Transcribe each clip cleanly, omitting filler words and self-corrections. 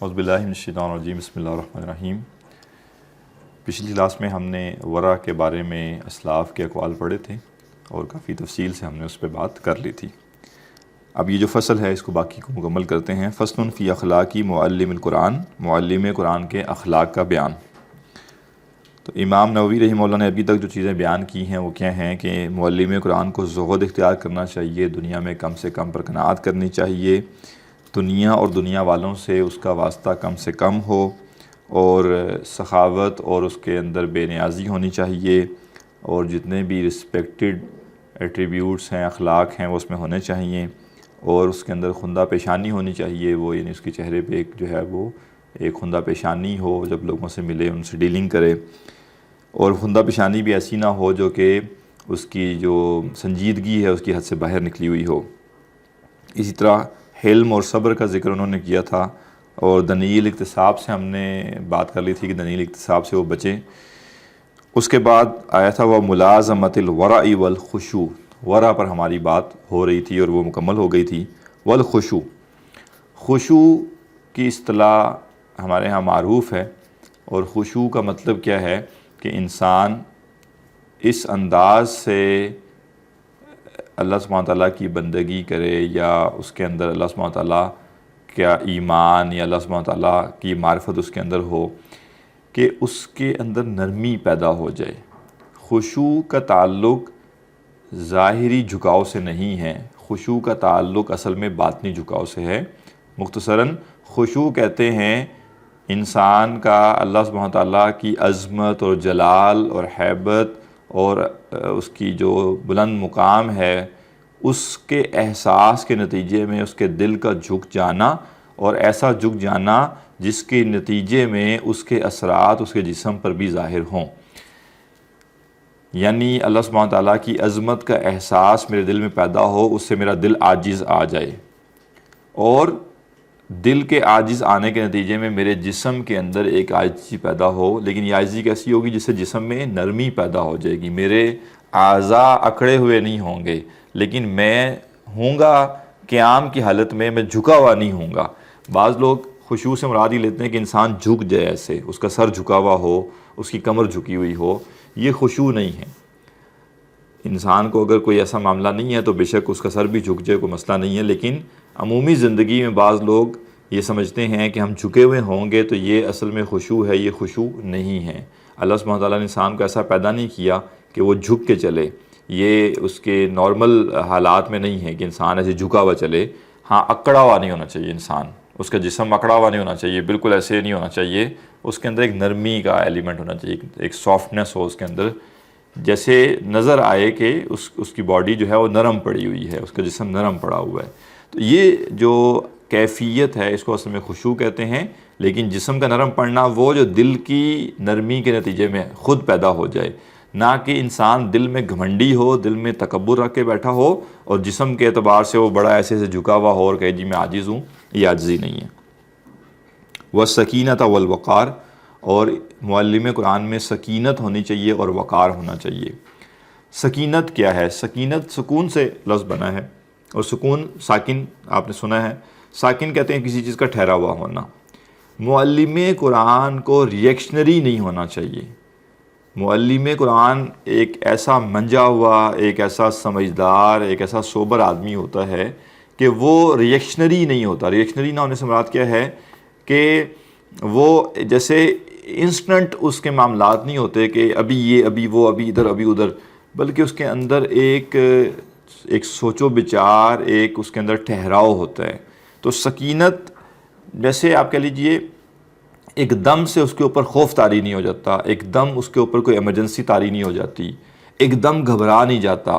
اعوذ باللہ من الشیطان الرجیم، بسم اللہ الرحمن الرحیم۔ پچھلی کلاس میں ہم نے ورع کے بارے میں اسلاف کے اقوال پڑھے تھے اور کافی تفصیل سے ہم نے اس پہ بات کر لی تھی۔ اب یہ جو فصل ہے اس کو باقی کو مکمل کرتے ہیں۔ فصل فی اخلاقی معلم القرآن، معلم قرآن کے اخلاق کا بیان۔ تو امام نووی رحمہ اللہ نے ابھی تک جو چیزیں بیان کی ہیں وہ کیا ہیں کہ معلم قرآن کو زہد اختیار کرنا چاہیے، دنیا میں کم سے کم پر قناعت کرنی چاہیے، دنیا اور دنیا والوں سے اس کا واسطہ کم سے کم ہو، اور سخاوت اور اس کے اندر بے نیازی ہونی چاہیے، اور جتنے بھی رسپیکٹڈ ایٹریبیوٹس ہیں، اخلاق ہیں، وہ اس میں ہونے چاہیے، اور اس کے اندر خندہ پیشانی ہونی چاہیے، وہ یعنی اس کے چہرے پہ ایک جو ہے وہ ایک خندہ پیشانی ہو، جب لوگوں سے ملے ان سے ڈیلنگ کرے، اور خندہ پیشانی بھی ایسی نہ ہو جو کہ اس کی جو سنجیدگی ہے اس کی حد سے باہر نکلی ہوئی ہو۔ اسی طرح حلم اور صبر کا ذکر انہوں نے کیا تھا، اور دنیل اکتساب سے ہم نے بات کر لی تھی کہ دنیل اکتساب سے وہ بچیں۔ اس کے بعد آیا تھا وہ ملازمت الورع والخشوع، ورع پر ہماری بات ہو رہی تھی اور وہ مکمل ہو گئی تھی۔ والخشوع، خشوع کی اصطلاح ہمارے ہاں معروف ہے، اور خشوع کا مطلب کیا ہے کہ انسان اس انداز سے اللہ سبحانہ تعالیٰ کی بندگی کرے، یا اس کے اندر اللہ سبحانہ تعالیٰ کا ایمان یا اللہ سبحانہ تعالیٰ کی معرفت اس کے اندر ہو کہ اس کے اندر نرمی پیدا ہو جائے۔ خشوع کا تعلق ظاہری جھکاؤ سے نہیں ہے، خشوع کا تعلق اصل میں باطنی جھکاؤ سے ہے۔ مختصراً خشوع کہتے ہیں انسان کا اللہ سبحانہ تعالیٰ کی عظمت اور جلال اور ہیبت اور اس کی جو بلند مقام ہے اس کے احساس کے نتیجے میں اس کے دل کا جھک جانا، اور ایسا جھک جانا جس کے نتیجے میں اس کے اثرات اس کے جسم پر بھی ظاہر ہوں۔ یعنی اللہ سبحانہ تعالیٰ کی عظمت کا احساس میرے دل میں پیدا ہو، اس سے میرا دل عاجز آ جائے، اور دل کے عاجز آنے کے نتیجے میں میرے جسم کے اندر ایک عاجزی پیدا ہو، لیکن یہ عاجزی کیسی ہوگی جس سے جسم میں نرمی پیدا ہو جائے گی، میرے اعضاء اکڑے ہوئے نہیں ہوں گے، لیکن میں ہوں گا قیام کی حالت میں جھکا ہوا نہیں ہوں گا۔ بعض لوگ خشوع سے مراد ہی لیتے ہیں کہ انسان جھک جائے، ایسے اس کا سر جھکا ہوا ہو، اس کی کمر جھکی ہوئی ہو، یہ خشوع نہیں ہے۔ انسان کو اگر کوئی ایسا معاملہ نہیں ہے تو بے شک اس کا سر بھی جھک جائے، کوئی مسئلہ نہیں ہے، لیکن عمومی زندگی میں بعض لوگ یہ سمجھتے ہیں کہ ہم جھکے ہوئے ہوں گے تو یہ اصل میں خشوع ہے، یہ خشوع نہیں ہے۔ اللہ سبحانہ تعالیٰ نے انسان کو ایسا پیدا نہیں کیا کہ وہ جھک کے چلے، یہ اس کے نارمل حالات میں نہیں ہے کہ انسان ایسے جھکا ہوا چلے۔ ہاں، اکڑا ہوا نہیں ہونا چاہیے انسان، اس کا جسم اکڑا ہوا نہیں ہونا چاہیے، بالکل ایسے نہیں ہونا چاہیے، اس کے اندر ایک نرمی کا ایلیمنٹ ہونا چاہیے، ایک سافٹنس ہو اس کے اندر، جیسے نظر آئے کہ اس کی باڈی جو ہے وہ نرم پڑی ہوئی ہے، اس کا جسم نرم پڑا ہوا ہے۔ تو یہ جو کیفیت ہے اس کو اصل میں خشوع کہتے ہیں، لیکن جسم کا نرم پڑنا وہ جو دل کی نرمی کے نتیجے میں خود پیدا ہو جائے، نہ کہ انسان دل میں گھمنڈی ہو، دل میں تکبر رکھ کے بیٹھا ہو اور جسم کے اعتبار سے وہ بڑا ایسے جھکا ہوا ہو اور کہے جی میں عاجز ہوں، یہ عاجزی نہیں ہے۔ والسکینۃ والوقار، اور معلم قرآن میں سکینت ہونی چاہیے اور وقار ہونا چاہیے۔ سکینت کیا ہے؟ سکینت سکون سے لفظ بنا ہے، اور سکون ساکن آپ نے سنا ہے، ساکن کہتے ہیں کسی چیز کا ٹھہرا ہوا ہونا۔ معلم قرآن کو ریئیکشنری نہیں ہونا چاہیے۔ معلم قرآن ایک ایسا منجا ہوا، ایک ایسا سمجھدار، ایک ایسا سوبر آدمی ہوتا ہے کہ وہ ریئیکشنری نہیں ہوتا۔ ریئیکشنری نہ ہونے سے مراد کیا ہے کہ وہ جیسے انسٹنٹ اس کے معاملات نہیں ہوتے کہ ابھی یہ، ابھی وہ، ابھی ادھر، ابھی ادھر، بلکہ اس کے اندر ایک سوچ و بچار، ایک اس کے اندر ٹھہراؤ ہوتا ہے۔ تو سکینت جیسے آپ کہہ لیجئے ایک دم سے اس کے اوپر خوف طاری نہیں ہو جاتا، ایک دم اس کے اوپر کوئی ایمرجنسی طاری نہیں ہو جاتی، ایک دم گھبرا نہیں جاتا،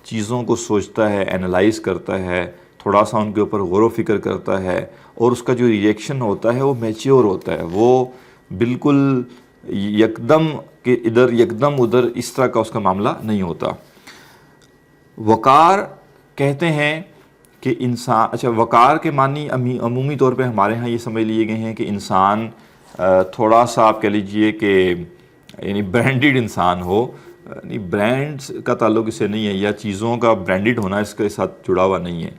چیزوں کو سوچتا ہے، اینالائز کرتا ہے، تھوڑا سا ان کے اوپر غور و فکر کرتا ہے، اور اس کا جو ریئیکشن ہوتا ہے وہ میچیور ہوتا ہے، وہ بالکل یکدم کہ ادھر یکدم ادھر اس طرح کا اس کا معاملہ نہیں ہوتا۔ وقار کہتے ہیں کہ انسان، اچھا وقار کے معنی عمومی طور پہ ہمارے ہاں یہ سمجھ لیے گئے ہیں کہ انسان تھوڑا سا آپ کہہ لیجئے کہ یعنی برانڈڈ انسان ہو، یعنی برانڈز کا تعلق اس سے نہیں ہے، یا چیزوں کا برانڈڈ ہونا اس کے ساتھ جڑا ہوا نہیں ہے۔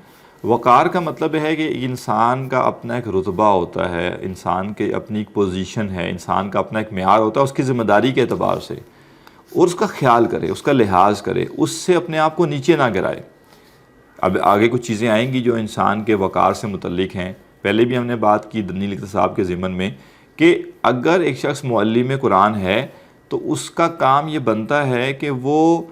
وقار کا مطلب ہے کہ انسان کا اپنا ایک رتبہ ہوتا ہے، انسان کے اپنی ایک پوزیشن ہے، انسان کا اپنا ایک معیار ہوتا ہے اس کی ذمہ داری کے اعتبار سے، اور اس کا خیال کرے، اس کا لحاظ کرے، اس سے اپنے آپ کو نیچے نہ گرائے۔ اب آگے کچھ چیزیں آئیں گی جو انسان کے وقار سے متعلق ہیں۔ پہلے بھی ہم نے بات کی دنیل اقتصاب کے ضمن میں کہ اگر ایک شخص معلم قرآن ہے تو اس کا کام یہ بنتا ہے کہ وہ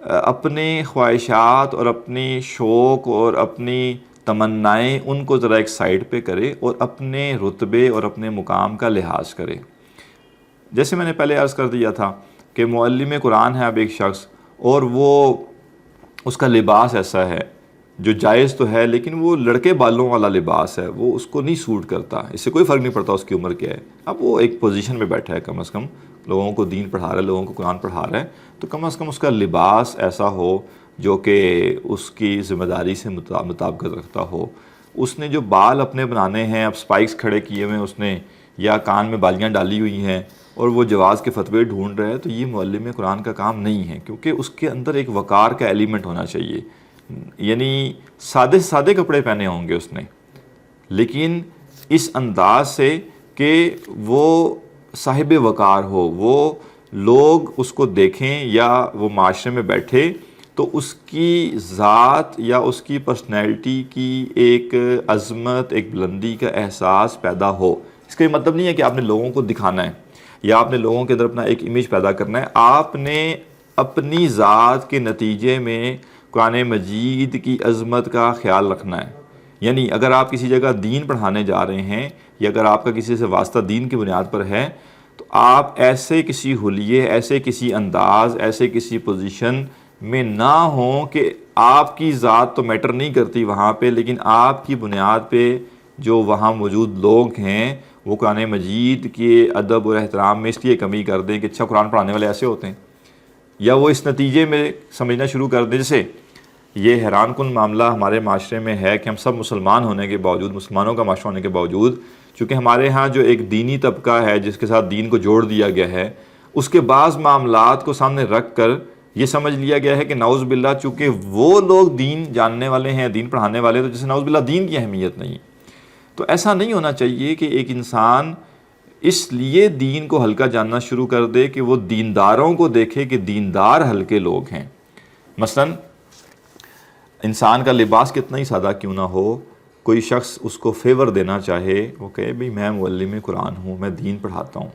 اپنے خواہشات اور اپنی شوق اور اپنی تمنائیں ان کو ذرا ایک سائڈ پہ کرے اور اپنے رتبے اور اپنے مقام کا لحاظ کرے۔ جیسے میں نے پہلے عرض کر دیا تھا کہ معلم قرآن ہے اب ایک شخص، اور وہ اس کا لباس ایسا ہے جو جائز تو ہے لیکن وہ لڑکے بالوں والا لباس ہے، وہ اس کو نہیں سوٹ کرتا، اس سے کوئی فرق نہیں پڑتا اس کی عمر کیا ہے۔ اب وہ ایک پوزیشن میں بیٹھا ہے، کم از کم لوگوں کو دین پڑھا رہا ہے، لوگوں کو قرآن پڑھا رہا ہے، تو کم از کم اس کا لباس ایسا ہو جو کہ اس کی ذمہ داری سے مطابقت رکھتا ہو۔ اس نے جو بال اپنے بنانے ہیں، اب سپائکس کھڑے کیے ہوئے ہیں اس نے، یا کان میں بالیاں ڈالی ہوئی ہیں اور وہ جواز کے فتوے ڈھونڈ رہے ہیں، تو یہ معلم قرآن کا کام نہیں ہے، کیونکہ اس کے اندر ایک وقار کا ایلیمنٹ ہونا چاہیے۔ یعنی سادے سادے کپڑے پہنے ہوں گے اس نے، لیکن اس انداز سے کہ وہ صاحب وقار ہو، وہ لوگ اس کو دیکھیں یا وہ معاشرے میں بیٹھے تو اس کی ذات یا اس کی پرسنالٹی کی ایک عظمت، ایک بلندی کا احساس پیدا ہو۔ اس کا یہ مطلب نہیں ہے کہ آپ نے لوگوں کو دکھانا ہے یا آپ نے لوگوں کے اندر اپنا ایک امیج پیدا کرنا ہے، آپ نے اپنی ذات کے نتیجے میں قرآن مجید کی عظمت کا خیال رکھنا ہے۔ یعنی اگر آپ کسی جگہ دین پڑھانے جا رہے ہیں یا اگر آپ کا کسی سے واسطہ دین کی بنیاد پر ہے تو آپ ایسے کسی حلیے، ایسے کسی انداز، ایسے کسی پوزیشن میں نہ ہوں کہ آپ کی ذات تو میٹر نہیں کرتی وہاں پہ، لیکن آپ کی بنیاد پہ جو وہاں موجود لوگ ہیں وہ قرآن مجید کے ادب اور احترام میں اس لیے کمی کر دیں کہ اچھا قرآن پڑھانے والے ایسے ہوتے ہیں، یا وہ اس نتیجے میں سمجھنا شروع کر دیں۔ جیسے یہ حیران کن معاملہ ہمارے معاشرے میں ہے کہ ہم سب مسلمان ہونے کے باوجود، مسلمانوں کا معاشرہ ہونے کے باوجود، چونکہ ہمارے ہاں جو ایک دینی طبقہ ہے جس کے ساتھ دین کو جوڑ دیا گیا ہے، اس کے بعض معاملات کو سامنے رکھ کر یہ سمجھ لیا گیا ہے کہ نعوذ باللہ چونکہ وہ لوگ دین جاننے والے ہیں، دین پڑھانے والے، تو جیسے نعوذ باللہ دین کی اہمیت نہیں۔ تو ایسا نہیں ہونا چاہیے کہ ایک انسان اس لیے دین کو ہلکا جاننا شروع کر دے کہ وہ دینداروں کو دیکھے کہ دیندار ہلکے لوگ ہیں۔ مثلاً انسان کا لباس کتنا ہی سادہ کیوں نہ ہو، کوئی شخص اس کو فیور دینا چاہے، وہ کہے بھئی میں معلم قرآن ہوں، میں دین پڑھاتا ہوں،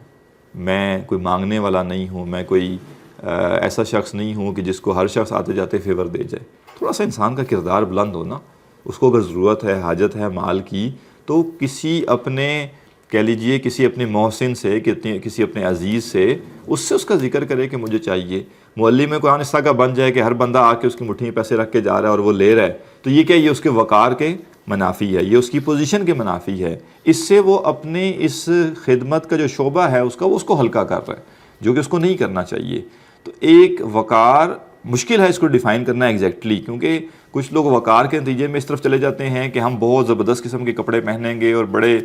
میں کوئی مانگنے والا نہیں ہوں، میں کوئی ایسا شخص نہیں ہوں کہ جس کو ہر شخص آتے جاتے فیور دے جائے۔ تھوڑا سا انسان کا کردار بلند ہونا، اس کو اگر ضرورت ہے، حاجت ہے مال کی، تو کسی اپنے کہہ لیجئے کسی اپنے محسن سے، کسی اپنے عزیز سے، اس سے اس کا ذکر کرے کہ مجھے چاہیے۔ معلم قرآن اس طرح کا بن جائے کہ ہر بندہ آ کے اس کی مٹھی میں پیسے رکھ کے جا رہا ہے اور وہ لے رہا ہے، تو یہ کیا، یہ اس کے وقار کے منافی ہے، یہ اس کی پوزیشن کے منافی ہے۔ اس سے وہ اپنے اس خدمت کا جو شعبہ ہے اس کو ہلکا کر رہا ہے، جو کہ اس کو نہیں کرنا چاہیے۔ تو ایک وقار مشکل ہے اس کو ڈیفائن کرنا ایگزیکٹلی، کیونکہ کچھ لوگ وقار کے نتیجے میں اس طرف چلے جاتے ہیں کہ ہم بہت زبردست قسم کے کپڑے پہنیں گے اور بڑے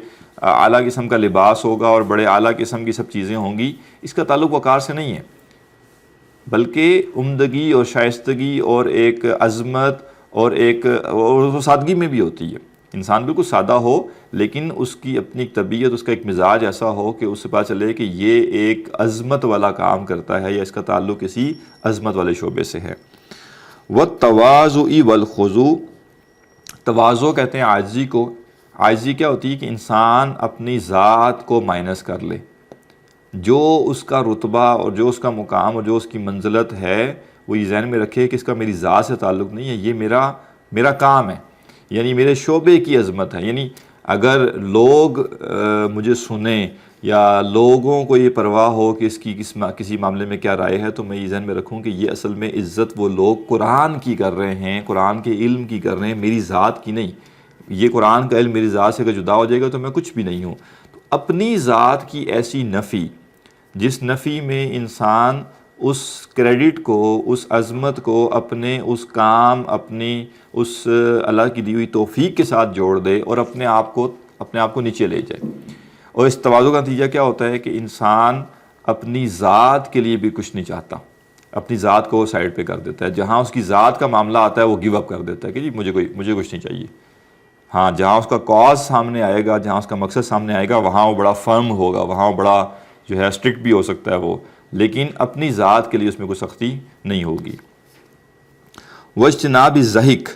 اعلیٰ قسم کا لباس ہوگا اور بڑے اعلیٰ قسم کی سب چیزیں ہوں گی۔ اس کا تعلق وقار سے نہیں ہے، بلکہ عمدگی اور شائستگی اور ایک عظمت اور سادگی میں بھی ہوتی ہے۔ انسان بالکل سادہ ہو لیکن اس کی اپنی طبیعت، اس کا ایک مزاج ایسا ہو کہ اس سے پتہ چلے کہ یہ ایک عظمت والا کام کرتا ہے یا اس کا تعلق کسی عظمت والے شعبے سے ہے۔ وَالتَّوَاضُعِ وَالْخُضُوعِ، تواضع کہتے ہیں عاجزی کو۔ عاجزی کیا ہوتی ہے کہ انسان اپنی ذات کو مائنس کر لے، جو اس کا رتبہ اور جو اس کا مقام اور جو اس کی منزلت ہے وہ یہ ذہن میں رکھے کہ اس کا میری ذات سے تعلق نہیں ہے، یہ میرا کام ہے، یعنی میرے شعبے کی عظمت ہے۔ یعنی اگر لوگ مجھے سنیں یا لوگوں کو یہ پرواہ ہو کہ اس کی کسی معاملے میں کیا رائے ہے، تو میں یہ ذہن میں رکھوں کہ یہ اصل میں عزت وہ لوگ قرآن کی کر رہے ہیں، قرآن کے علم کی کر رہے ہیں، میری ذات کی نہیں۔ یہ قرآن کا علم میری ذات سے اگر جدا ہو جائے گا تو میں کچھ بھی نہیں ہوں۔ تو اپنی ذات کی ایسی نفی، جس نفی میں انسان اس کریڈٹ کو، اس عظمت کو اپنے اس کام، اپنی اس اللہ کی دی ہوئی توفیق کے ساتھ جوڑ دے اور اپنے آپ کو نیچے لے جائے۔ اور اس تواضع کا نتیجہ کیا ہوتا ہے کہ انسان اپنی ذات کے لیے بھی کچھ نہیں چاہتا، اپنی ذات کو سائڈ پہ کر دیتا ہے۔ جہاں اس کی ذات کا معاملہ آتا ہے وہ گیو اپ کر دیتا ہے کہ جی مجھے کچھ نہیں چاہیے، ہاں جہاں اس کا کاز سامنے آئے گا، جہاں اس کا مقصد سامنے آئے گا، وہاں وہ بڑا فرم ہوگا، وہاں وہ بڑا جو ہے اسٹرکٹ بھی ہو سکتا ہے وہ، لیکن اپنی ذات کے لیے اس میں کوئی سختی نہیں ہوگی۔ واجتناب الضحک،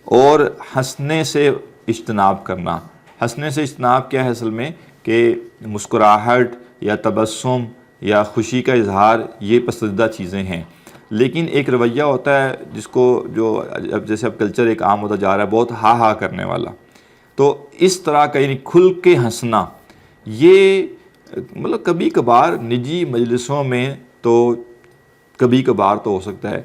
اور ہنسنے سے اجتناب کرنا۔ ہنسنے سے اجتناب کیا ہے اصل میں کہ مسکراہٹ یا تبسم یا خوشی کا اظہار یہ پسندیدہ چیزیں ہیں، لیکن ایک رویہ ہوتا ہے جس کو جو جیسے اب کلچر ایک عام ہوتا جا رہا ہے بہت ہا ہا کرنے والا، تو اس طرح کا یعنی کھل کے ہنسنا یہ مطلب کبھی کبھار نجی مجلسوں میں تو کبھی کبھار تو ہو سکتا ہے،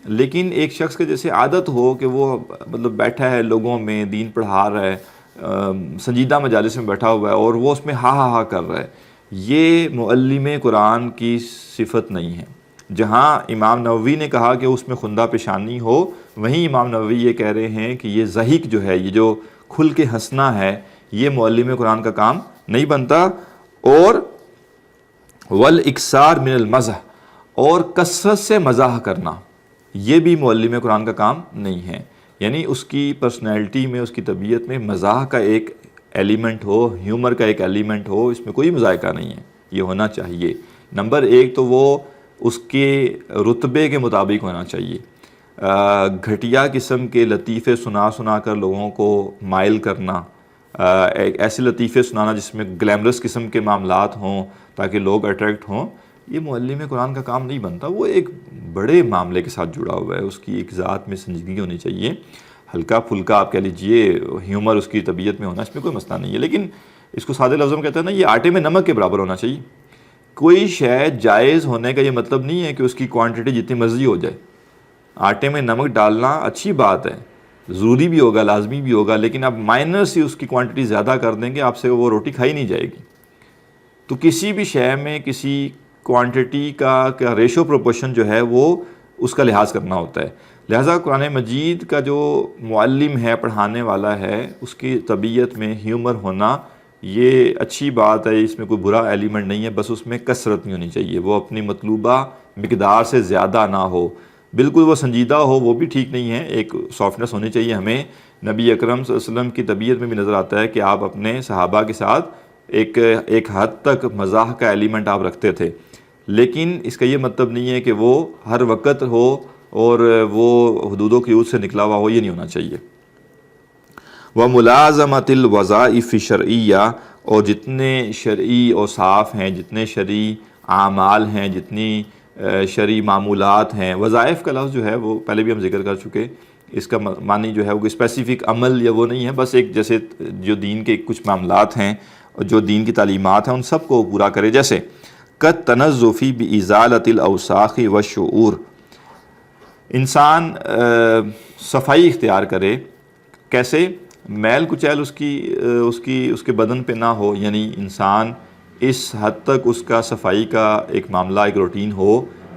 لیکن ایک شخص کے جیسے عادت ہو کہ وہ مطلب بیٹھا ہے لوگوں میں دین پڑھا رہا ہے، سنجیدہ مجالس میں بیٹھا ہوا ہے اور وہ اس میں ہا ہا ہا کر رہا ہے، یہ معلم قرآن کی صفت نہیں ہے۔ جہاں امام نووی نے کہا کہ اس میں خندہ پیشانی ہو، وہیں امام نووی یہ کہہ رہے ہیں کہ یہ ضحک جو ہے، یہ جو کھل کے ہنسنا ہے، یہ معلم قرآن کا کام نہیں بنتا۔ اور والاکثار من المزح، اور کثرت سے مزاح کرنا، یہ بھی معلم قرآن کا کام نہیں ہے۔ یعنی اس کی پرسنالٹی میں، اس کی طبیعت میں مزاح کا ایک ایلیمنٹ ہو، ہیومر کا ایک ایلیمنٹ ہو، اس میں کوئی مذائقہ نہیں ہے، یہ ہونا چاہیے۔ نمبر ایک تو وہ اس کے رتبے کے مطابق ہونا چاہیے۔ گھٹیا قسم کے لطیفے سنا سنا کر لوگوں کو مائل کرنا، ایسے لطیفے سنانا جس میں گلیمرس قسم کے معاملات ہوں تاکہ لوگ اٹریکٹ ہوں، یہ معلم قرآن کا کام نہیں بنتا۔ وہ ایک بڑے معاملے کے ساتھ جڑا ہوا ہے، اس کی ایک ذات میں سنجیدگی ہونی چاہیے۔ ہلکا پھلکا آپ کہہ لیجئے ہیومر اس کی طبیعت میں ہونا، اس میں کوئی مسئلہ نہیں ہے، لیکن اس کو سادے لفظوں میں کہتے ہیں نا، یہ آٹے میں نمک کے برابر ہونا چاہیے۔ کوئی شے جائز ہونے کا یہ مطلب نہیں ہے کہ اس کی کوانٹٹی جتنی مرضی ہو جائے۔ آٹے میں نمک ڈالنا اچھی بات ہے، ضروری بھی ہوگا، لازمی بھی ہوگا، لیکن آپ مائنر سی اس کی کوانٹٹی زیادہ کر دیں گے، آپ سے وہ روٹی کھائی نہیں جائے گی۔ تو کسی بھی شے میں کسی کوانٹٹی کا ریشو پروپورشن جو ہے وہ اس کا لحاظ کرنا ہوتا ہے۔ لہٰذا قرآن مجید کا جو معلم ہے، پڑھانے والا ہے، اس کی طبیعت میں ہیومر ہونا یہ اچھی بات ہے، اس میں کوئی برا ایلیمنٹ نہیں ہے، بس اس میں کثرت نہیں ہونی چاہیے، وہ اپنی مطلوبہ مقدار سے زیادہ نہ ہو، بالکل وہ سنجیدہ ہو وہ بھی ٹھیک نہیں ہے، ایک سافٹنس ہونی چاہیے ہمیں۔ نبی اکرم صلی اللہ علیہ وسلم کی طبیعت میں بھی نظر آتا ہے کہ آپ اپنے صحابہ کے ساتھ ایک حد تک مزاح کا ایلیمنٹ آپ رکھتے تھے، لیکن اس کا یہ مطلب نہیں ہے کہ وہ ہر وقت ہو اور وہ حدود و قیود سے نکلا ہوا ہو، یہ نہیں ہونا چاہیے۔ وَمُلَازَمَةِ الْوَظَائِفِ الشَّرْعِيَّةِ، اور جتنے شرعی اوصاف ہیں، جتنے شرعی اعمال ہیں، جتنی شرعی معمولات ہیں، وظائف کا لفظ جو ہے وہ پہلے بھی ہم ذکر کر چکے، اس کا معنی جو ہے وہ اسپیسیفک عمل یا وہ نہیں ہے، بس ایک جیسے جو دین کے کچھ معاملات ہیں، جو دین کی تعلیمات ہیں، ان سب کو پورا کرے، جیسے کالتنظف بازالۃ الاوساخ والشعور، انسان صفائی اختیار کرے، کیسے؟ میل کچیل اس کے بدن پہ نہ ہو، یعنی انسان اس حد تک اس کا صفائی کا ایک معاملہ، ایک روٹین ہو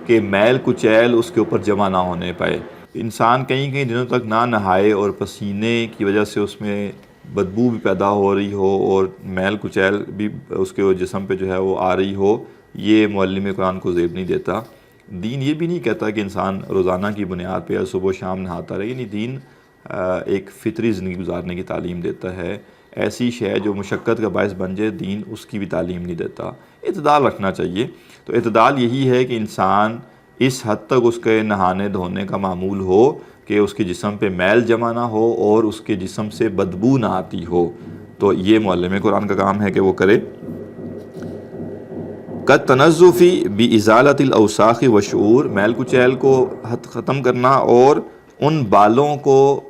کہ میل کچیل اس کے اوپر جمع نہ ہونے پائے۔ انسان کئی دنوں تک نہ نہائے اور پسینے کی وجہ سے اس میں بدبو بھی پیدا ہو رہی ہو اور میل کچیل بھی اس کے جسم پہ جو ہے وہ آ رہی ہو، یہ معلم قرآن کو زیب نہیں دیتا۔ دین یہ بھی نہیں کہتا کہ انسان روزانہ کی بنیاد پہ یا صبح و شام نہاتا رہے، یعنی دین ایک فطری زندگی گزارنے کی تعلیم دیتا ہے۔ ایسی شے جو مشقت کا باعث بن جائے، دین اس کی بھی تعلیم نہیں دیتا۔ اعتدال رکھنا چاہیے۔ تو اعتدال یہی ہے کہ انسان اس حد تک اس کے نہانے دھونے کا معمول ہو کہ اس کے جسم پہ میل جمع نہ ہو اور اس کے جسم سے بدبو نہ آتی ہو، تو یہ معلم قرآن کا کام ہے کہ وہ کرے۔ کالتنظف بازالۃ الاوساخ والشعور، میل کچیل کو ختم کرنا اور ان بالوں کو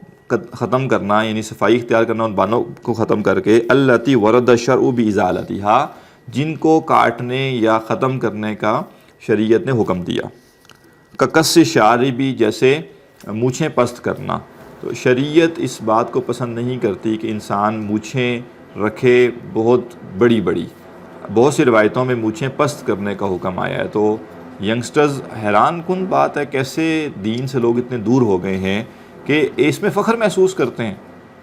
ختم کرنا، یعنی صفائی اختیار کرنا ان بالوں کو ختم کر کے، التی ورد الشرع بازالتھا، جن کو کاٹنے یا ختم کرنے کا شریعت نے حکم دیا۔ کقص الشارب، جیسے مونچھیں پست کرنا، تو شریعت اس بات کو پسند نہیں کرتی کہ انسان مونچھیں رکھے بہت بڑی بڑی۔ بہت سی روایتوں میں مونچھیں پست کرنے کا حکم آیا ہے، تو ینگسٹرز حیران کن بات ہے کیسے دین سے لوگ اتنے دور ہو گئے ہیں کہ اس میں فخر محسوس کرتے ہیں،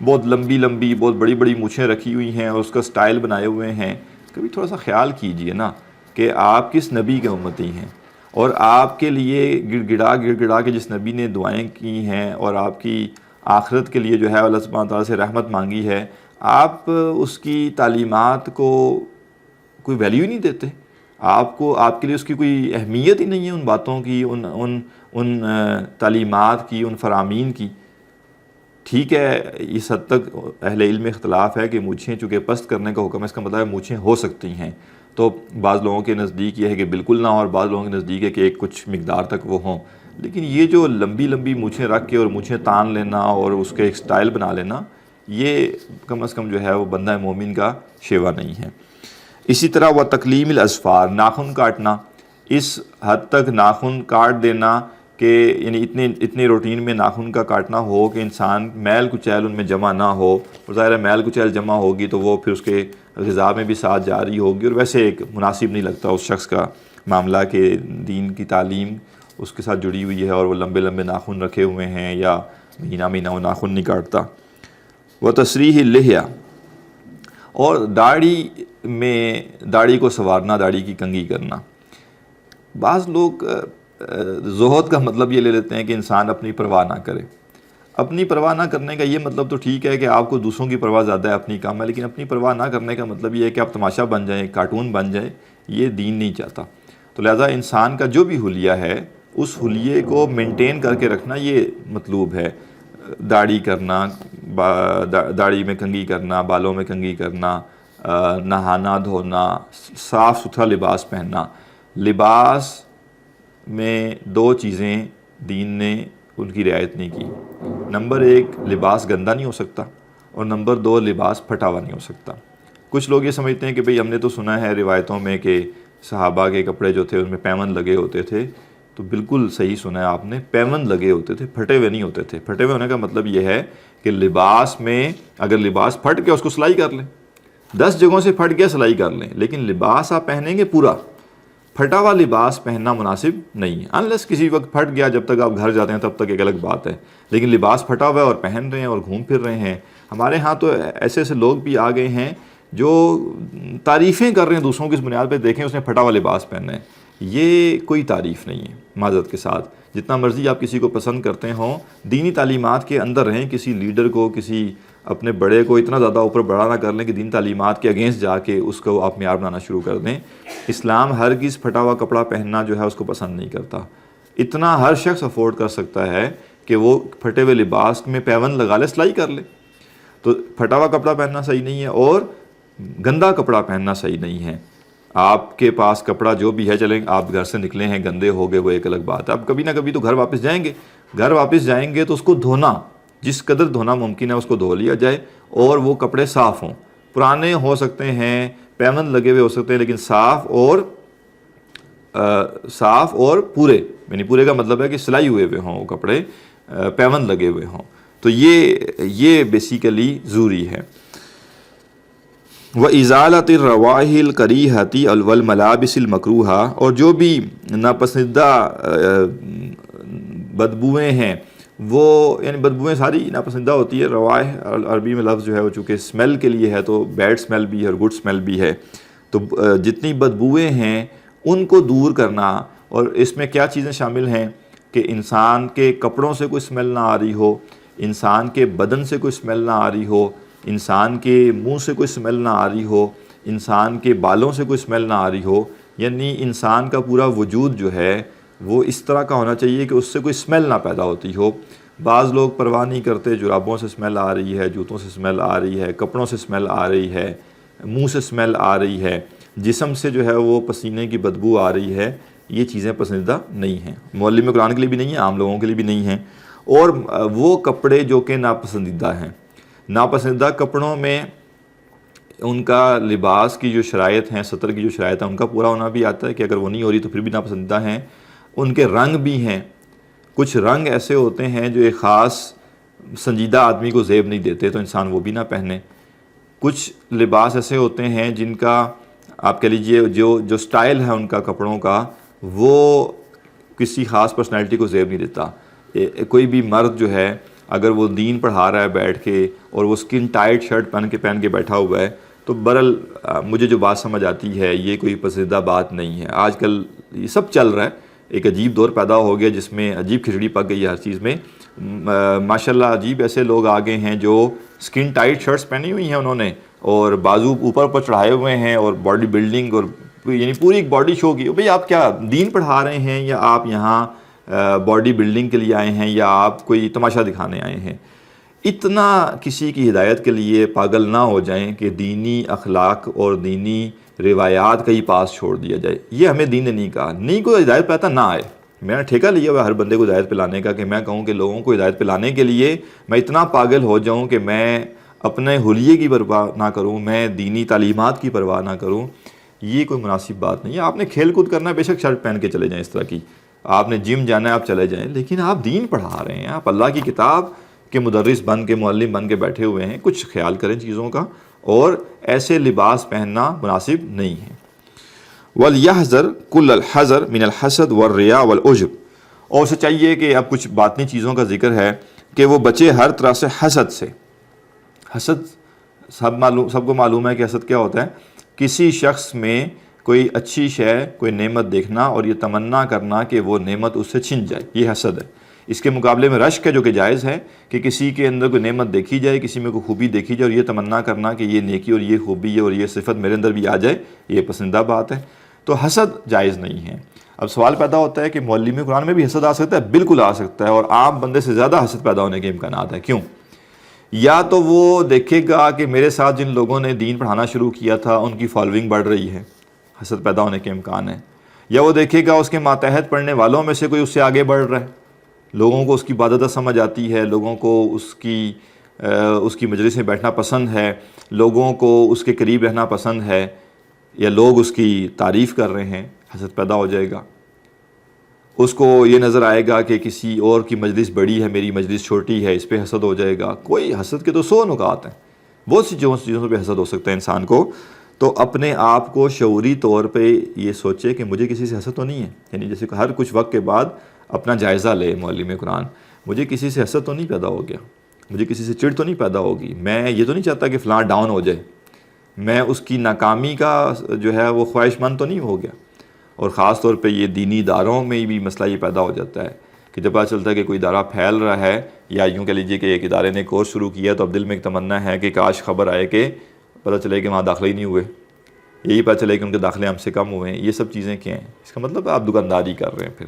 بہت لمبی لمبی بہت بڑی بڑی مونچھیں رکھی ہوئی ہیں اور اس کا سٹائل بنائے ہوئے ہیں۔ کبھی تھوڑا سا خیال کیجئے نا کہ آپ کس نبی کے امتی ہیں، اور آپ کے لیے گڑ گڑا کے جس نبی نے دعائیں کی ہیں اور آپ کی آخرت کے لیے جو ہے اللہ سبحانہ تعالیٰ سے رحمت مانگی ہے، آپ اس کی تعلیمات کو کوئی ویلیو ہی نہیں دیتے، آپ کے لیے اس کی کوئی اہمیت ہی نہیں ہے، ان باتوں کی، ان تعلیمات کی، ان فرامین کی۔ ٹھیک ہے، اس حد تک اہل علم میں اختلاف ہے کہ مونچھیں چونکہ پست کرنے کا حکم ہے، اس کا مطلب ہے مونچھیں ہو سکتی ہیں، تو بعض لوگوں کے نزدیک یہ ہے کہ بالکل نہ ہو، اور بعض لوگوں کے نزدیک ہے کہ ایک کچھ مقدار تک وہ ہوں۔ لیکن یہ جو لمبی لمبی مونچھیں رکھ کے اور مونچھیں تان لینا اور اس کے ایک سٹائل بنا لینا، یہ کم از کم جو ہے وہ بندہ مومن کا شیوا نہیں ہے۔ اسی طرح وہ تکلیم الاظفار، ناخن کاٹنا، اس حد تک ناخن کاٹ دینا کہ یعنی اتنے روٹین میں ناخن کا کاٹنا ہو کہ انسان میل کچیل ان میں جمع نہ ہو، اور ظاہر ہے میل کچیل جمع ہوگی تو وہ پھر اس کے غذا میں بھی ساتھ جاری ہوگی، اور ویسے ایک مناسب نہیں لگتا اس شخص کا معاملہ کہ دین کی تعلیم اس کے ساتھ جڑی ہوئی ہے اور وہ لمبے لمبے ناخن رکھے ہوئے ہیں یا مہینہ مہینہ وہ ناخن نہیں کاٹتا۔ وہ تسریح اللحیہ، اور داڑھی کو سنوارنا، داڑھی کی کنگھی کرنا۔ بعض لوگ زہد کا مطلب یہ لے لیتے ہیں کہ انسان اپنی پرواہ نہ کرے۔ اپنی پرواہ نہ کرنے کا یہ مطلب تو ٹھیک ہے کہ آپ کو دوسروں کی پرواہ زیادہ ہے، اپنی کم ہے، لیکن اپنی پرواہ نہ کرنے کا مطلب یہ ہے کہ آپ تماشا بن جائیں، کارٹون بن جائیں، یہ دین نہیں چاہتا۔ تو لہٰذا انسان کا جو بھی حلیہ ہے اس حلیے کو مینٹین کر کے رکھنا یہ مطلوب ہے۔ داڑھی کرنا، داڑھی میں کنگھی کرنا، بالوں میں کنگھی کرنا، نہانا دھونا، صاف ستھرا لباس پہننا۔ لباس میں دو چیزیں دین نے ان کی رعایت نہیں کی۔ نمبر 1، لباس گندا نہیں ہو سکتا، اور نمبر 2، لباس پھٹا ہوا نہیں ہو سکتا۔ کچھ لوگ یہ سمجھتے ہیں کہ بھئی ہم نے تو سنا ہے روایتوں میں کہ صحابہ کے کپڑے جو تھے ان میں پیون لگے ہوتے تھے، تو بالکل صحیح سنا ہے آپ نے، پیون لگے ہوتے تھے، پھٹے ہوئے نہیں ہوتے تھے۔ پھٹے ہوئے ہونے کا مطلب یہ ہے کہ لباس میں اگر لباس پھٹ گیا اس کو سلائی کر لیں، 10 جگہوں سے پھٹ گیا سلائی کر لیں، لیکن لباس آپ پہنیں گے پورا۔ پھٹا ہوا لباس پہننا مناسب نہیں ہے، انلیس کسی وقت پھٹ گیا، جب تک آپ گھر جاتے ہیں تب تک ایک الگ بات ہے، لیکن لباس پھٹا ہوا ہے اور پہن رہے ہیں اور گھوم پھر رہے ہیں۔ ہمارے ہاں تو ایسے ایسے لوگ بھی آ گئے ہیں جو تعریفیں کر رہے ہیں دوسروں کی اس بنیاد پہ، دیکھیں اس نے پھٹا ہوا لباس پہنا ہے۔ یہ کوئی تعریف نہیں ہے معذرت کے ساتھ۔ جتنا مرضی آپ کسی کو پسند کرتے ہوں، دینی تعلیمات کے اندر رہیں۔ کسی لیڈر کو، کسی اپنے بڑے کو اتنا زیادہ اوپر بڑا نہ کر لیں کہ دین تعلیمات کے اگینسٹ جا کے اس کو آپ معیار بنانا شروع کر دیں۔ اسلام ہرگز پھٹا ہوا کپڑا پہننا جو ہے اس کو پسند نہیں کرتا۔ اتنا ہر شخص افورڈ کر سکتا ہے کہ وہ پھٹے ہوئے لباس میں پیون لگا لے، سلائی کر لے۔ تو پھٹا ہوا کپڑا پہننا صحیح نہیں ہے، اور گندا کپڑا پہننا صحیح نہیں ہے۔ آپ کے پاس کپڑا جو بھی ہے، چلیں آپ گھر سے نکلے ہیں، گندے ہو گئے، وہ ایک الگ بات ہے، اب کبھی نہ کبھی تو گھر واپس جائیں گے۔ گھر واپس جائیں گے تو اس کو دھونا، جس قدر دھونا ممکن ہے اس کو دھو لیا جائے، اور وہ کپڑے صاف ہوں۔ پرانے ہو سکتے ہیں، پیون لگے ہوئے ہو سکتے ہیں، لیکن صاف اور پورے، یعنی پورے کا مطلب ہے کہ سلائی ہوئے ہوں وہ کپڑے، پیون لگے ہوئے ہوں۔ تو یہ بیسیکلی ضروری ہے۔ وَإِزَالَةِ الرَّوَائِحِ الْكَرِيهَةِ وَالْمَلَابِسِ الْمَكْرُوهَةِ، اور جو بھی ناپسندیدہ بدبوئیں ہیں، وہ یعنی بدبوئیں ساری ناپسندیدہ ہوتی ہے۔ روائح عربی میں لفظ جو ہے وہ چونکہ اسمیل کے لیے ہے، تو بیڈ اسمیل بھی ہے اور گڈ اسمیل بھی ہے۔ تو جتنی بدبوئیں ہیں ان کو دور کرنا، اور اس میں کیا چیزیں شامل ہیں کہ انسان کے کپڑوں سے کوئی اسمیل نہ آ رہی ہو، انسان کے بدن سے کوئی اسمیل نہ آ رہی ہو، انسان کے منہ سے کوئی اسمیل نہ آ رہی ہو، انسان کے بالوں سے کوئی اسمیل نہ آ رہی ہو، یعنی انسان کا پورا وجود جو ہے وہ اس طرح کا ہونا چاہیے کہ اس سے کوئی اسمیل نہ پیدا ہوتی ہو۔ بعض لوگ پرواہ نہیں کرتے، جرابوں سے اسمیل آ رہی ہے، جوتوں سے اسمیل آ رہی ہے، کپڑوں سے اسمیل آ رہی ہے، منہ سے اسمیل آ رہی ہے، جسم سے جو ہے وہ پسینے کی بدبو آ رہی ہے۔ یہ چیزیں پسندیدہ نہیں ہیں، معلم قرآن کے لیے بھی نہیں ہیں، عام لوگوں کے لیے بھی نہیں ہیں۔ اور وہ کپڑے جو کہ ناپسندیدہ ہیں، ناپسندیدہ کپڑوں میں ان کا لباس کی جو شرائط ہیں، سطر کی جو شرائط ہیں، ان کا پورا ہونا بھی آتا ہے کہ اگر وہ نہیں ہو رہی تو پھر بھی ناپسندیدہ ہیں۔ ان کے رنگ بھی ہیں، کچھ رنگ ایسے ہوتے ہیں جو ایک خاص سنجیدہ آدمی کو زیب نہیں دیتے، تو انسان وہ بھی نہ پہنے۔ کچھ لباس ایسے ہوتے ہیں جن کا آپ کہہ لیجئے جو سٹائل ہے ان کا کپڑوں کا، وہ کسی خاص پرسنالٹی کو زیب نہیں دیتا۔ کوئی بھی مرد جو ہے اگر وہ دین پڑھا رہا ہے بیٹھ کے اور وہ سکن ٹائٹ شرٹ پہن کے بیٹھا ہوا ہے، تو برحال مجھے جو بات سمجھ آتی ہے یہ کوئی پسندیدہ بات نہیں ہے۔ آج کل یہ سب چل رہا ہے، ایک عجیب دور پیدا ہو گیا جس میں عجیب کھچڑی پک گئی ہے ہر چیز میں. ماشاءاللہ عجیب ایسے لوگ آگے ہیں جو سکن ٹائٹ شرٹس پہنی ہوئی ہیں انہوں نے اور بازو اوپر چڑھائے ہوئے ہیں اور باڈی بلڈنگ اور یعنی پوری ایک باڈی شو کی. بھئی آپ کیا دین پڑھا رہے ہیں یا آپ یہاں باڈی بلڈنگ کے لیے آئے ہیں یا آپ کوئی تماشا دکھانے آئے ہیں؟ اتنا کسی کی ہدایت کے لیے پاگل نہ ہو جائیں کہ دینی اخلاق اور دینی روایات کا ہی پاس چھوڑ دیا جائے. یہ ہمیں دین نے نہیں کہا. نہیں کوئی ہدایت پہ نہ آئے. میں نے ٹھیکہ لیا ہوا ہر بندے کو ہدایت پلانے کا کہ میں کہوں کہ لوگوں کو ہدایت پلانے کے لیے میں اتنا پاگل ہو جاؤں کہ میں اپنے حلیے کی پرواہ نہ کروں, میں دینی تعلیمات کی پرواہ نہ کروں. یہ کوئی مناسب بات نہیں ہے. آپ نے کھیل کود کرنا ہے بے شک شرٹ پہن کے چلے جائیں اس طرح کی, آپ نے جم جانا ہے آپ چلے جائیں, لیکن آپ دین پڑھا رہے ہیں, آپ اللہ کی کتاب کے مدرس بن کے معلم بن کے بیٹھے ہوئے ہیں. کچھ خیال کریں چیزوں کا, اور ایسے لباس پہننا مناسب نہیں ہے. وَلْيَحْذَرْ كُلَّ الْحَذَرْ مِنَ الْحَسَدِ وَالرِّيَاءِ وَالْعُجْبِ. اور اسے چاہیے کہ اب کچھ باطنی چیزوں کا ذکر ہے کہ وہ بچے ہر طرح سے حسد سے. حسد سب کو معلوم ہے کہ حسد کیا ہوتا ہے. کسی شخص میں کوئی اچھی شے, کوئی نعمت دیکھنا اور یہ تمنا کرنا کہ وہ نعمت اس سے چھن جائے, یہ حسد ہے. اس کے مقابلے میں رشک ہے جو کہ جائز ہے کہ کسی کے اندر کوئی نعمت دیکھی جائے, کسی میں کوئی خوبی دیکھی جائے اور یہ تمنا کرنا کہ یہ نیکی اور یہ خوبی اور یہ صفت میرے اندر بھی آ جائے, یہ پسندیدہ بات ہے. تو حسد جائز نہیں ہے. اب سوال پیدا ہوتا ہے کہ معلم قرآن میں بھی حسد آ سکتا ہے؟ بالکل آ سکتا ہے, اور عام بندے سے زیادہ حسد پیدا ہونے کے امکانات ہیں. کیوں؟ یا تو وہ دیکھے گا کہ میرے ساتھ جن لوگوں نے دین پڑھانا شروع کیا تھا ان کی فالوئنگ بڑھ رہی ہے, حسد پیدا ہونے کے امکان ہے. یا وہ دیکھے گا اس کے ماتحت پڑھنے والوں میں سے کوئی اس سے آگے بڑھ رہا ہے, لوگوں کو اس کی عبادت سمجھ آتی ہے, لوگوں کو اس کی مجلس میں بیٹھنا پسند ہے, لوگوں کو اس کے قریب رہنا پسند ہے, یا لوگ اس کی تعریف کر رہے ہیں, حسد پیدا ہو جائے گا. اس کو یہ نظر آئے گا کہ کسی اور کی مجلس بڑی ہے, میری مجلس چھوٹی ہے, اس پہ حسد ہو جائے گا. کوئی حسد کے تو 100 نکات ہیں, بہت سی چیزوں پہ حسد ہو سکتا ہے انسان کو. تو اپنے آپ کو شعوری طور پہ یہ سوچے کہ مجھے کسی سے حسد تو نہیں ہے. یعنی جیسے کہ ہر کچھ وقت کے بعد اپنا جائزہ لے معلم قرآن, مجھے کسی سے حسد تو نہیں پیدا ہو گیا, مجھے کسی سے چڑ تو نہیں پیدا ہوگی, میں یہ تو نہیں چاہتا کہ فلاں ڈاؤن ہو جائے, میں اس کی ناکامی کا جو ہے وہ خواہش مند تو نہیں ہو گیا. اور خاص طور پہ یہ دینی اداروں میں بھی مسئلہ یہ پیدا ہو جاتا ہے کہ جب پتہ چلتا ہے کہ کوئی ادارہ پھیل رہا ہے, یا یوں کہہ لیجیے کہ ایک ادارے نے کورس شروع کیا تو اب دل میں ایک تمنا ہے کہ کاش خبر آئے کہ پتہ چلے کہ وہاں داخلے ہی نہیں ہوئے, یہی پتہ چلے کہ ان کے داخلے ہم سے کم ہوئے ہیں. یہ سب چیزیں کیا ہیں؟ اس کا مطلب ہے آپ دکانداری کر رہے ہیں, پھر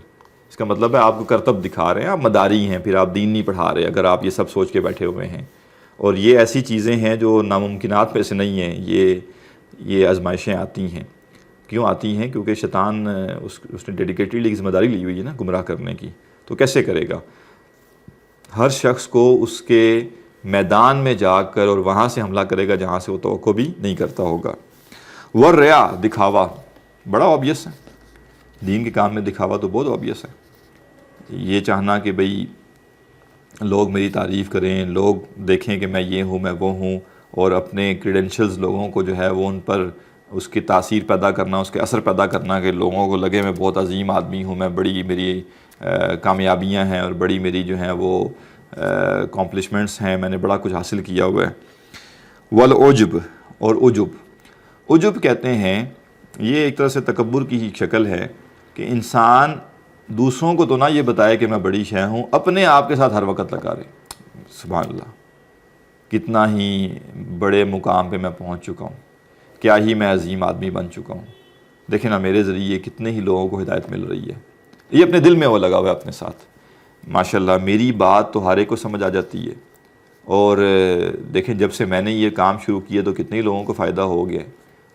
اس کا مطلب ہے آپ کو کرتب دکھا رہے ہیں, آپ مداری ہیں, پھر آپ دین نہیں پڑھا رہے اگر آپ یہ سب سوچ کے بیٹھے ہوئے ہیں. اور یہ ایسی چیزیں ہیں جو ناممکنات میں سے نہیں ہیں, یہ آزمائشیں آتی ہیں. کیوں آتی ہیں؟ کیونکہ شیطان اس نے ڈیڈیکیٹڈلی ذمہ داری لی ہوئی ہے نا گمراہ کرنے کی. تو کیسے کرے گا؟ ہر شخص کو اس کے میدان میں جا کر اور وہاں سے حملہ کرے گا جہاں سے وہ توقع بھی نہیں کرتا ہوگا. والریا, دکھاوا, بڑا obvious ہے. دین کے کام میں دکھاوا تو بہت obvious ہے. یہ چاہنا کہ بھئی لوگ میری تعریف کریں, لوگ دیکھیں کہ میں یہ ہوں, میں وہ ہوں, اور اپنے کریڈینشلز لوگوں کو جو ہے وہ ان پر اس کی تاثیر پیدا کرنا, اس کے اثر پیدا کرنا کہ لوگوں کو لگے میں بہت عظیم آدمی ہوں, میں بڑی میری کامیابیاں ہیں اور بڑی میری جو ہیں وہ اکمپلشمنٹس ہیں, میں نے بڑا کچھ حاصل کیا ہوا ہے. والعجب, اور عجب کہتے ہیں یہ ایک طرح سے تکبر کی شکل ہے کہ انسان دوسروں کو تو نہ یہ بتائے کہ میں بڑی شے ہوں, اپنے آپ کے ساتھ ہر وقت لگا رہے. سبحان اللہ, کتنا ہی بڑے مقام پہ میں پہنچ چکا ہوں, کیا ہی میں عظیم آدمی بن چکا ہوں, دیکھیں نا میرے ذریعے کتنے ہی لوگوں کو ہدایت مل رہی ہے. یہ اپنے دل میں وہ لگا ہوا ہے اپنے ساتھ. ماشاءاللہ میری بات تو ہر ایک کو سمجھ آ جاتی ہے, اور دیکھیں جب سے میں نے یہ کام شروع کیا تو کتنے ہی لوگوں کو فائدہ ہو گیا,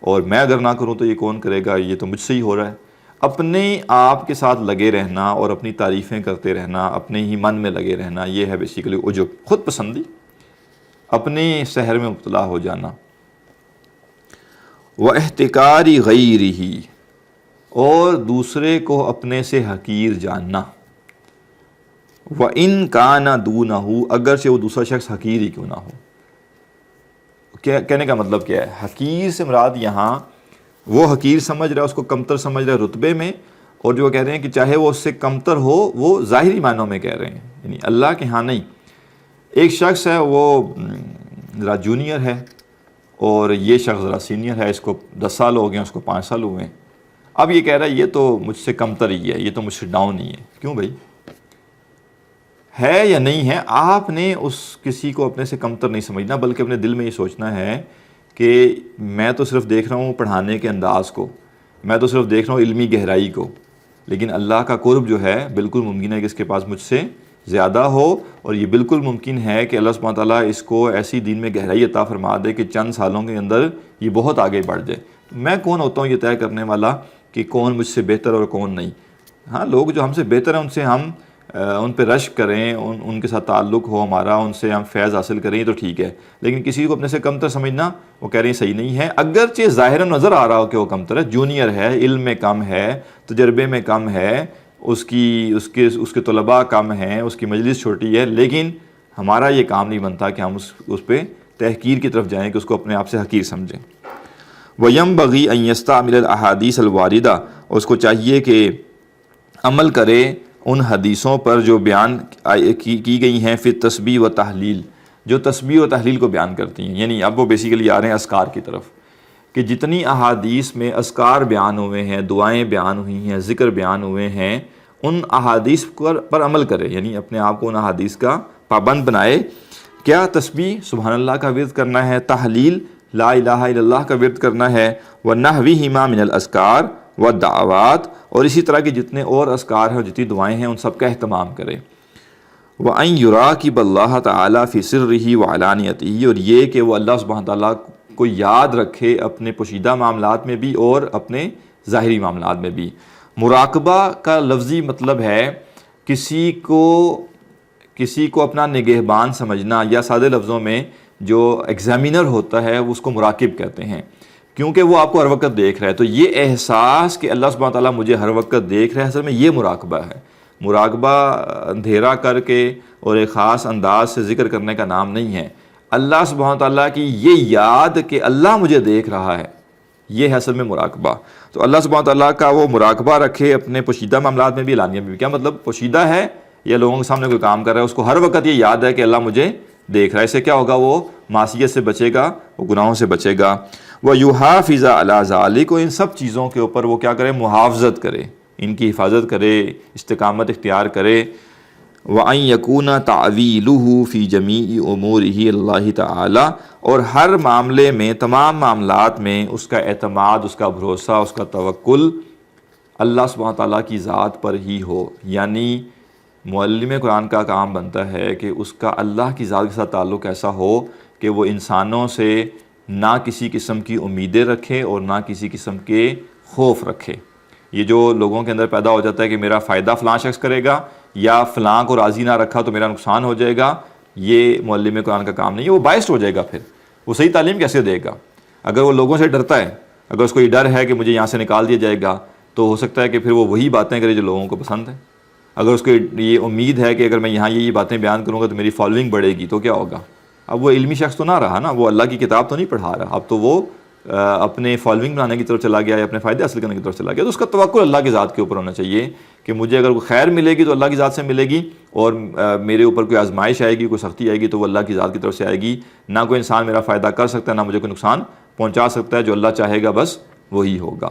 اور میں اگر نہ کروں تو یہ کون کرے گا, یہ تو مجھ سے ہی ہو رہا ہے. اپنے آپ کے ساتھ لگے رہنا اور اپنی تعریفیں کرتے رہنا, اپنے ہی من میں لگے رہنا, یہ ہے بیسیکلی عجب, خود پسندی, اپنے سحر میں مبتلا ہو جانا. وَاحْتِقَارِ غَيْرِهِ, اور دوسرے کو اپنے سے حقیر جاننا. وَإِن كَانَ دُونَهُ, اگرچہ وہ دوسرا شخص حقیر ہی کیوں نہ ہو. کہنے کا مطلب کیا ہے؟ حقیر سے مراد یہاں وہ حقیر سمجھ رہا ہے, اس کو کمتر سمجھ رہا ہے رتبے میں, اور جو کہہ رہے ہیں کہ چاہے وہ اس سے کمتر ہو, وہ ظاہری معنوں میں کہہ رہے ہیں, یعنی اللہ کے ہاں نہیں. ایک شخص ہے وہ ذرا جونیئر ہے اور یہ شخص ذرا سینئر ہے, اس کو 10 سال ہو گئے, اس کو 5 سال ہوئے ہیں. اب یہ کہہ رہا ہے یہ تو مجھ سے کمتر ہی ہے، یہ تو مجھ سے ڈاؤن ہی ہے. کیوں بھائی؟ ہے یا نہیں ہے، آپ نے اس کسی کو اپنے سے کمتر نہیں سمجھنا، بلکہ اپنے دل میں یہ سوچنا ہے کہ میں تو صرف دیکھ رہا ہوں پڑھانے کے انداز کو، میں تو صرف دیکھ رہا ہوں علمی گہرائی کو، لیکن اللہ کا قرب جو ہے بالکل ممکن ہے کہ اس کے پاس مجھ سے زیادہ ہو، اور یہ بالکل ممکن ہے کہ اللہ سبحانہ تعالیٰ اس کو ایسی دین میں گہرائی عطا فرما دے کہ چند سالوں کے اندر یہ بہت آگے بڑھ جائے. میں کون ہوتا ہوں یہ طے کرنے والا کہ کون مجھ سے بہتر اور کون نہیں؟ ہاں، لوگ جو ہم سے بہتر ہیں ان سے ہم ان پہ رشک کریں، ان کے ساتھ تعلق ہو ہمارا، ان سے ہم فیض حاصل کریں تو ٹھیک ہے، لیکن کسی کو اپنے سے کمتر سمجھنا، وہ کہہ رہے ہیں صحیح نہیں ہے. اگرچہ ظاہراً نظر آ رہا ہو کہ وہ کمتر ہے، جونیئر ہے، علم میں کم ہے، تجربے میں کم ہے، اس کے طلباء کم ہیں، اس کی مجلس چھوٹی ہے، لیکن ہمارا یہ کام نہیں بنتا کہ ہم اس پہ تحقیر کی طرف جائیں کہ اس کو اپنے آپ سے حقیر سمجھیں. وَيَنبَغِي أَن يَسْتَعْمِلَ الْأَحَادِيثَ الْوَارِدَةَ، اور اس کو چاہیے کہ عمل کرے ان حدیثوں پر جو بیان کی گئی ہیں فی التسبیح و تحلیل، جو تسبیح و تحلیل کو بیان کرتی ہیں. یعنی اب وہ بیسیکلی آ رہے ہیں اذکار کی طرف، کہ جتنی احادیث میں اذکار بیان ہوئے ہیں، دعائیں بیان ہوئی ہیں، ذکر بیان ہوئے ہیں، ان احادیث پر عمل کرے، یعنی اپنے آپ کو ان احادیث کا پابند بنائے. کیا؟ تسبیح سبحان اللہ کا ورد کرنا ہے، تحلیل لا الہ الا اللہ کا ورد کرنا ہے، وَنَحْوِهِمَا مِنَ الْأَذْكَارِ وَالدَّعَوَاتِ، اور اسی طرح کی جتنے اور اذکار ہیں اور جتنی دعائیں ہیں ان سب کا اہتمام کرے. وَأَن يُرَاقِبَ اللَّهَ تَعَالَى فِي سِرِّهِ وَعَلَانِيَتِهِ، اور یہ کہ وہ اللہ سبحانہ تعالیٰ کو یاد رکھے اپنے پوشیدہ معاملات میں بھی اور اپنے ظاہری معاملات میں بھی. مراقبہ کا لفظی مطلب ہے کسی کو اپنا نگہبان سمجھنا، یا سادے لفظوں میں جو ایگزامینر ہوتا ہے وہ اس کو مراقب کہتے ہیں، کیونکہ وہ آپ کو ہر وقت دیکھ رہا ہے. تو یہ احساس کہ اللہ سبحانہ تعالیٰ مجھے ہر وقت دیکھ رہا ہے، اصل میں یہ مراقبہ ہے. مراقبہ اندھیرا کر کے اور ایک خاص انداز سے ذکر کرنے کا نام نہیں ہے. اللہ سبحانہ تعالیٰ کی یہ یاد کہ اللہ مجھے دیکھ رہا ہے، یہ ہے اصل میں مراقبہ. تو اللہ سبحانہ تعالیٰ کا وہ مراقبہ رکھے اپنے پوشیدہ معاملات میں بھی، علانیہ میں بھی. کیا مطلب؟ پوشیدہ ہے یا لوگوں کے سامنے کوئی کام کر رہا ہے، اس کو ہر وقت یہ یاد ہے کہ اللہ مجھے دیکھ رہا ہے. اس سے کیا ہوگا؟ وہ معصیت سے بچے گا، وہ گناہوں سے بچے گا. وَيُحَافِظَ عَلَىٰ ذَلِكَ، اور ان سب چیزوں کے اوپر وہ کیا کرے؟ محافظت کرے، ان کی حفاظت کرے، استقامت اختیار کرے. وَأَن يَكُونَ تَعْوِيلُهُ فِي جَمِيعِ أُمُورِهِ اللَّهِ تَعَالَىٰ، اور ہر معاملے میں، تمام معاملات میں اس کا اعتماد، اس کا بھروسہ، اس کا توکل اللہ سبحانہ تعالیٰ کی ذات پر ہی ہو. یعنی معلم قرآن کا کام بنتا ہے کہ اس کا اللہ کی ذات کے ساتھ تعلق ایسا ہو کہ وہ انسانوں سے نہ کسی قسم کی امیدیں رکھے اور نہ کسی قسم کے خوف رکھے. یہ جو لوگوں کے اندر پیدا ہو جاتا ہے کہ میرا فائدہ فلاں شخص کرے گا، یا فلاں کو راضی نہ رکھا تو میرا نقصان ہو جائے گا، یہ معلم قرآن کا کام نہیں ہے. وہ باعث ہو جائے گا، پھر وہ صحیح تعلیم کیسے دے گا؟ اگر وہ لوگوں سے ڈرتا ہے، اگر اس کو یہ ڈر ہے کہ مجھے یہاں سے نکال دیا جائے گا، تو ہو سکتا ہے کہ پھر وہ وہی باتیں کرے جو لوگوں کو پسند ہیں. اگر اس کو یہ امید ہے کہ اگر میں یہاں یہ باتیں بیان کروں گا تو میری فالوئنگ بڑھے گی، تو کیا ہوگا؟ اب وہ علمی شخص تو نہ رہا نا، وہ اللہ کی کتاب تو نہیں پڑھا رہا، اب تو وہ اپنے فالوئنگ بنانے کی طرف چلا گیا یا اپنے فائدے حاصل کرنے کی طرف چلا گیا. تو اس کا توکل اللہ کی ذات کے اوپر ہونا چاہیے کہ مجھے اگر کوئی خیر ملے گی تو اللہ کی ذات سے ملے گی، اور میرے اوپر کوئی آزمائش آئے گی، کوئی سختی آئے گی تو وہ اللہ کی ذات کی طرف سے آئے گی. نہ کوئی انسان میرا فائدہ کر سکتا ہے، نہ مجھے کوئی نقصان پہنچا سکتا ہے. جو اللہ چاہے گا بس وہی ہوگا.